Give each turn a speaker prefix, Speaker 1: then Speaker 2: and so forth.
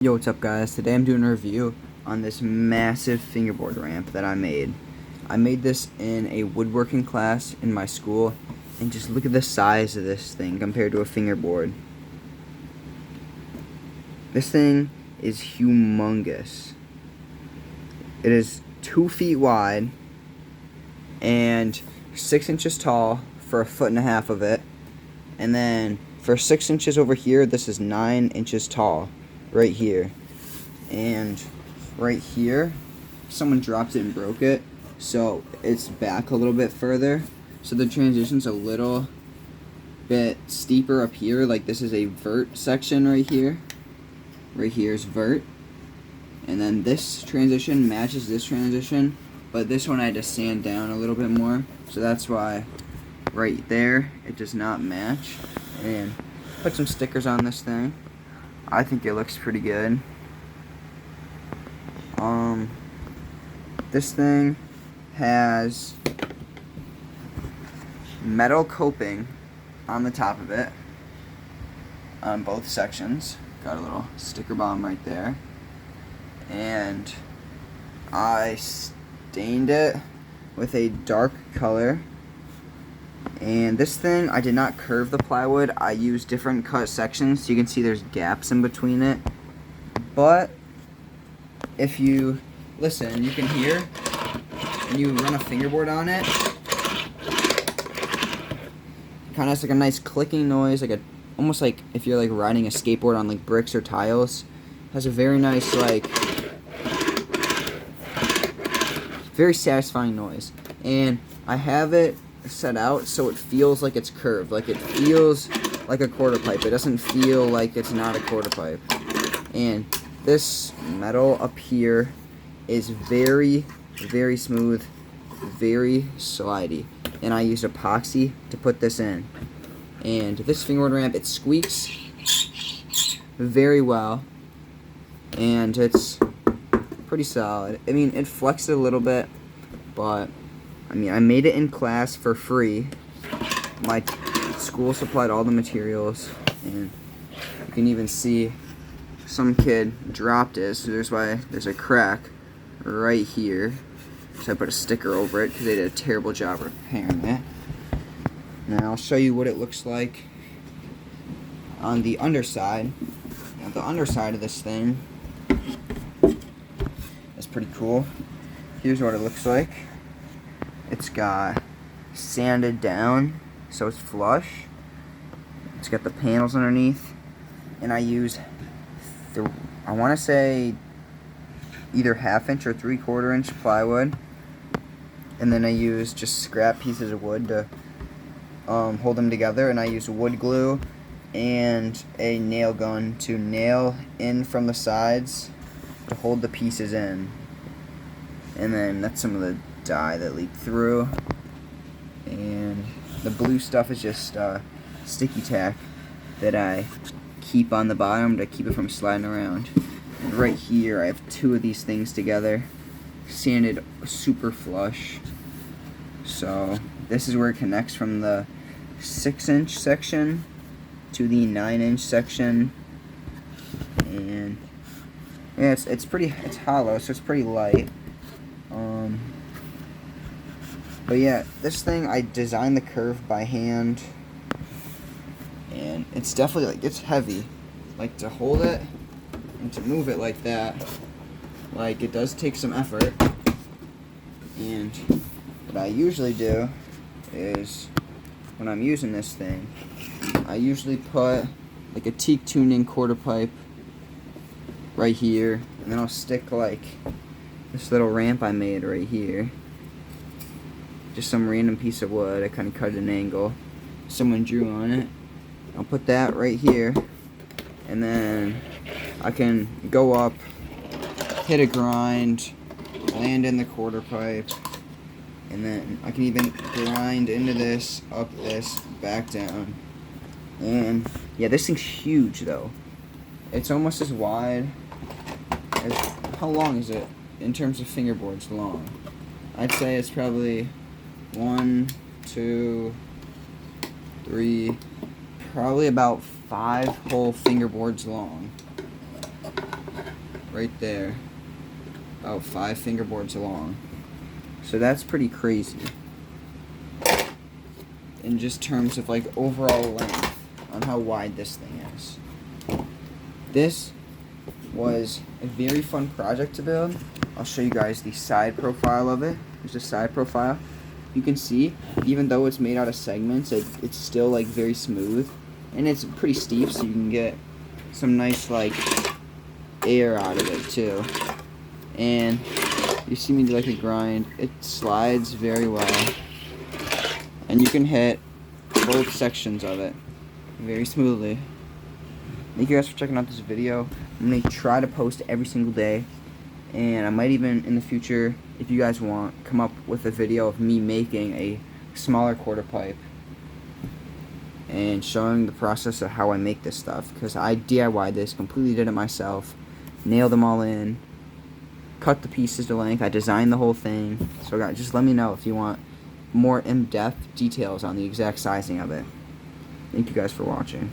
Speaker 1: Yo, what's up guys? Today I'm doing a review on this massive fingerboard ramp that I made. I made this in a woodworking class in my school, and just look at the size of this thing compared to a fingerboard. This thing is humongous. It is 2 feet wide and 6 inches tall for 1.5 feet of it, and then for 6 inches over here, this is 9 inches tall. Right here, and right here someone dropped it and broke it, so it's back a little bit further, so the transition's a little bit steeper up here. Like, this is a vert section right here is vert, and then this transition matches this transition, but this one I had to sand down a little bit more, so that's why right there it does not match. And put some stickers on this thing. I think it looks pretty good. This thing has metal coping on the top of it on both sections. Got a little sticker bomb right there. And I stained it with a dark color. And this thing, I did not curve the plywood. I used different cut sections, so you can see there's gaps in between it. But if you listen, you can hear, and you run a fingerboard on it, kind of has like a nice clicking noise, like almost like if you're like riding a skateboard on like bricks or tiles. It has a very nice, like, very satisfying noise. And I have it set out so it feels like it's curved, like it feels like a quarter pipe. It doesn't feel like it's not a quarter pipe. And this metal up here is very, very smooth, very slidey, and I used epoxy to put this in. And this fingerboard ramp, it squeaks very well, and it's pretty solid. I mean, it flexed a little bit, but I mean, I made it in class for free. My school supplied all the materials, and you can even see some kid dropped it, so there's a crack right here. So I put a sticker over it because they did a terrible job repairing it. Now I'll show you what it looks like on the underside. Now, the underside of this thing is pretty cool. Here's what it looks like. It's got sanded down, so it's flush. It's got the panels underneath, and I use, I want to say, either 1/2 inch or 3/4 inch plywood, and then I use just scrap pieces of wood to hold them together, and I use wood glue and a nail gun to nail in from the sides to hold the pieces in. And then that's some of the dye that leaked through, and the blue stuff is just sticky tack that I keep on the bottom to keep it from sliding around. And right here I have 2 of these things together, sanded super flush. So this is where it connects from the 6-inch section to the 9-inch section. And yeah, it's hollow, so it's pretty light. But yeah, this thing, I designed the curve by hand, and it's definitely, like, it's heavy. Like, to hold it and to move it like that, like, it does take some effort. And what I usually do is, when I'm using this thing, I usually put like a teak tuning quarter pipe right here, and then I'll stick like this little ramp I made right here. Just some random piece of wood. I kind of cut at an angle. Someone drew on it. I'll put that right here, and then I can go up, hit a grind, land in the quarter pipe, and then I can even grind into this, up this, back down. And yeah, this thing's huge though. It's almost as wide as, how long is it in terms of fingerboards long? I'd say it's probably 1, 2, 3, probably about 5 whole fingerboards long. right there, about 5 fingerboards long. So that's pretty crazy in just terms of like overall length on how wide this thing is. This was a very fun project to build. I'll show you guys the side profile of it. There's a side profile. You can see, even though it's made out of segments, it's still like very smooth, and it's pretty steep, so you can get some nice like air out of it too. And you see me do like a grind. It slides very well, and you can hit both sections of it very smoothly. Thank you guys for checking out this video. I'm going to try to post every single day, and I might even in the future, if you guys want, come up with a video of me making a smaller quarter pipe and showing the process of how I make this stuff, because I DIY'd this, completely did it myself, nailed them all in, cut the pieces to length, I designed the whole thing. So guys, just let me know if you want more in-depth details on the exact sizing of it. Thank you guys for watching.